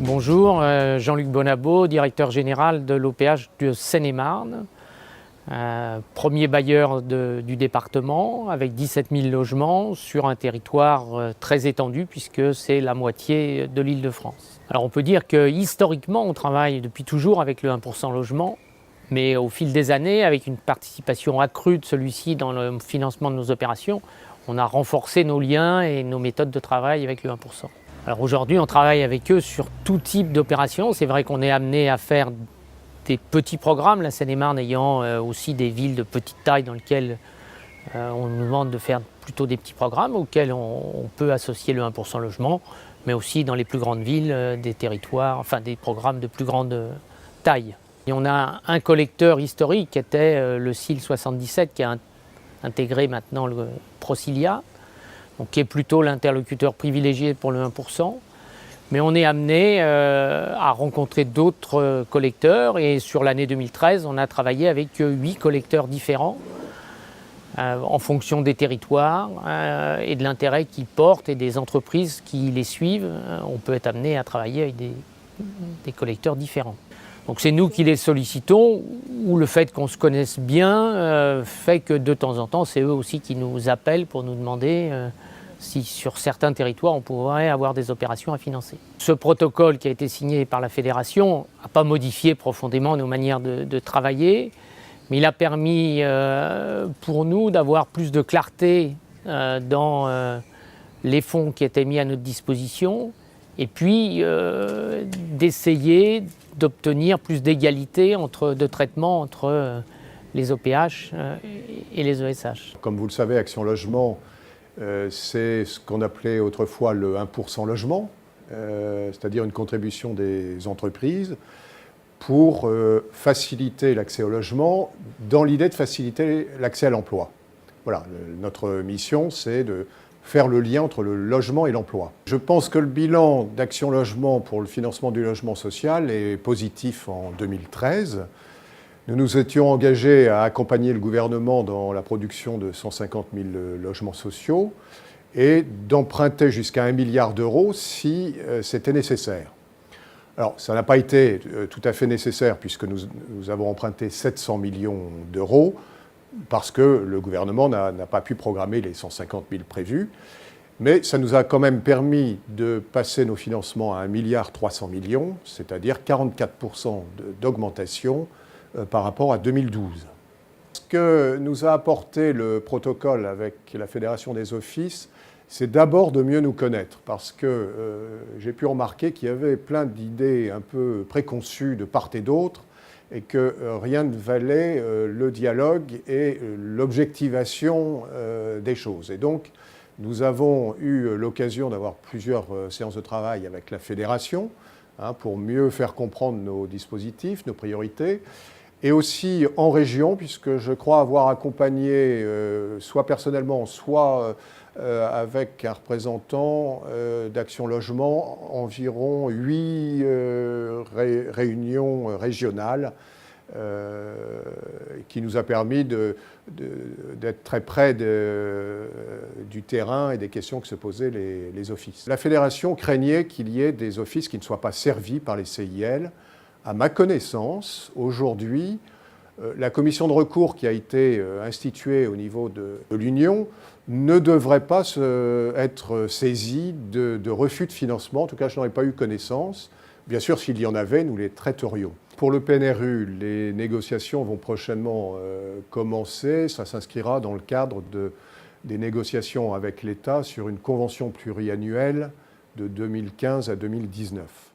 Bonjour, Jean-Luc Bonabo, directeur général de l'OPH de Seine-et-Marne, premier bailleur du département avec 17 000 logements sur un territoire très étendu puisque c'est la moitié de l'Île-de-France. Alors on peut dire que historiquement on travaille depuis toujours avec le 1% logement, mais au fil des années, avec une participation accrue de celui-ci dans le financement de nos opérations, on a renforcé nos liens et nos méthodes de travail avec le 1%. Alors aujourd'hui, on travaille avec eux sur tout type d'opérations. C'est vrai qu'on est amené à faire des petits programmes, la Seine-et-Marne ayant aussi des villes de petite taille dans lesquelles on nous demande de faire plutôt des petits programmes auxquels on peut associer le 1% logement, mais aussi dans les plus grandes villes, des territoires, enfin des programmes de plus grande taille. Et on a un collecteur historique qui était le CIL 77 qui a intégré maintenant le Procilia, donc qui est plutôt l'interlocuteur privilégié pour le 1%. Mais on est amené à rencontrer d'autres collecteurs et sur l'année 2013, on a travaillé avec 8 collecteurs différents en fonction des territoires et de l'intérêt qu'ils portent et des entreprises qui les suivent. On peut être amené à travailler avec des collecteurs différents. Donc c'est nous qui les sollicitons, ou le fait qu'on se connaisse bien fait que de temps en temps, c'est eux aussi qui nous appellent pour nous demander si sur certains territoires on pourrait avoir des opérations à financer. Ce protocole qui a été signé par la Fédération n'a pas modifié profondément nos manières de travailler, mais il a permis pour nous d'avoir plus de clarté dans les fonds qui étaient mis à notre disposition, et puis d'essayer d'obtenir plus d'égalité de traitement entre les OPH et les ESH. Comme vous le savez, Action Logement, c'est ce qu'on appelait autrefois le 1% logement, c'est-à-dire une contribution des entreprises pour faciliter l'accès au logement dans l'idée de faciliter l'accès à l'emploi. Voilà, notre mission, c'est de faire le lien entre le logement et l'emploi. Je pense que le bilan d'Action Logement pour le financement du logement social est positif en 2013. Nous nous étions engagés à accompagner le gouvernement dans la production de 150 000 logements sociaux et d'emprunter jusqu'à 1 milliard d'euros si c'était nécessaire. Alors, ça n'a pas été tout à fait nécessaire puisque nous avons emprunté 700 millions d'euros parce que le gouvernement n'a pas pu programmer les 150 000 prévus. Mais ça nous a quand même permis de passer nos financements à 1,3 milliard, c'est-à-dire 44% d'augmentation par rapport à 2012. Ce que nous a apporté le protocole avec la Fédération des offices, c'est d'abord de mieux nous connaître, parce que j'ai pu remarquer qu'il y avait plein d'idées un peu préconçues de part et d'autre, et que rien ne valait le dialogue et l'objectivation des choses. Et donc, nous avons eu l'occasion d'avoir plusieurs séances de travail avec la Fédération, pour mieux faire comprendre nos dispositifs, nos priorités, et aussi en région, puisque je crois avoir accompagné, soit personnellement, soit avec un représentant d'Action Logement, environ 8 réunions régionales qui nous a permis d'être très près du terrain et des questions que se posaient les offices. La Fédération craignait qu'il y ait des offices qui ne soient pas servis par les CIL. À ma connaissance, aujourd'hui, la commission de recours qui a été instituée au niveau de l'Union ne devrait pas être saisie de refus de financement. En tout cas, je n'en ai pas eu connaissance. Bien sûr, s'il y en avait, nous les traiterions. Pour le PNRU, les négociations vont prochainement commencer. Ça s'inscrira dans le cadre des négociations avec l'État sur une convention pluriannuelle de 2015 à 2019.